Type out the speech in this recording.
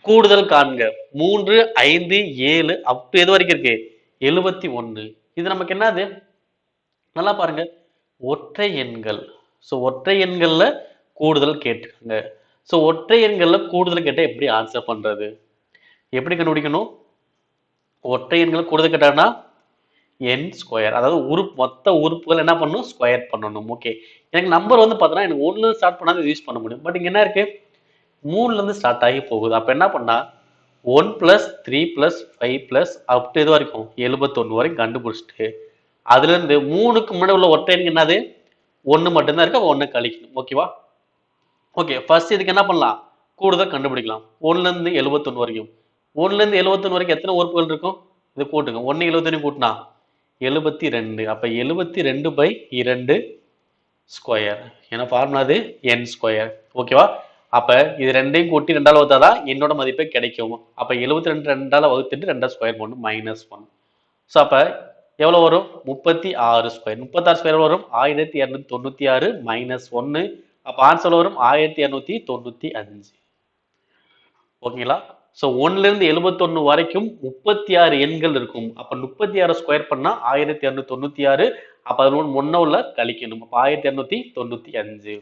கூடுதல் காண்க 3 5 7 அப் எது வரைக்கும் இருக்கு 71. இது நமக்கு என்னது நல்லா பாருங்க ஒற்றை எண்கள். ஸோ ஒற்றை எண்கள்ல கூடுதல் கேட்டுருங்க. ஸோ ஒற்றை எண்கள்ல கூடுதல் கேட்டால் எப்படி ஆன்சர் பண்றது? எப்படி கண்டுபிடிக்கணும்? ஒற்றை எண்கள் கூடுதல் கேட்டாங்கன்னா என் ஸ்கொயர், அதாவது மொத்த உறுப்புகள் என்ன பண்ணணும் ஸ்கொயர் பண்ணணும். ஓகே, எனக்கு நம்பர் வந்து பார்த்தோன்னா எனக்கு 1 ஸ்டார்ட் பண்ணால் யூஸ் பண்ண முடியும். பட் இங்கே என்ன இருக்கு 3லேருந்து ஸ்டார்ட் ஆகி போகுது. அப்போ என்ன பண்ணா 1 + 3 + 5 + அப் டு எது வரைக்கும் 71 வரைக்கும் கண்டுபிடிச்சிட்டு அதுலேருந்து 3க்கு முன்னாடி உள்ள ஒற்றை எண் என்னது 1 மட்டும்தான் இருக்கு. அப்போ 1 கழிக்கணும். ஓகேவா? ஓகே, ஃபர்ஸ்ட் இதுக்கு என்ன பண்ணலாம் கூடுதல் கண்டுபிடிக்கலாம். 1லேருந்து 71 வரைக்கும் 1லேருந்து 71 வரைக்கும் எத்தனை உறுப்புகள் இருக்கும்? இது கூட்டுங்க. 1 71 கூட்டினா 72. அப்போ 72/2 ஸ்கொயர். ஏன்னா ஃபார்முலா அது n ஸ்கொயர். ஓகேவா? அப்போ இது ரெண்டையும் கூட்டி 2ஆல் வகுத்தாதான் என்னோட மதிப்பே கிடைக்கும். அப்போ 72 2ஆல் வகுத்துட்டு 2 ஸ்கொயர் போடணும் -1. ஸோ அப்போ எவ்வளோ வரும் 36 ஸ்கொயர். 36 ஸ்கொயர் வரும் 1296 -1. அப்போ ஆன்சர் வரும் 1295. ஓகேங்களா? ஸோ 1லேருந்து 71 வரைக்கும் 36 எண்கள் இருக்கும். அப்போ 36 ஸ்கொயர் பண்ணா 1296. அப்போ அது 1 உள்ள கழிக்கணும். அப்போ 1295.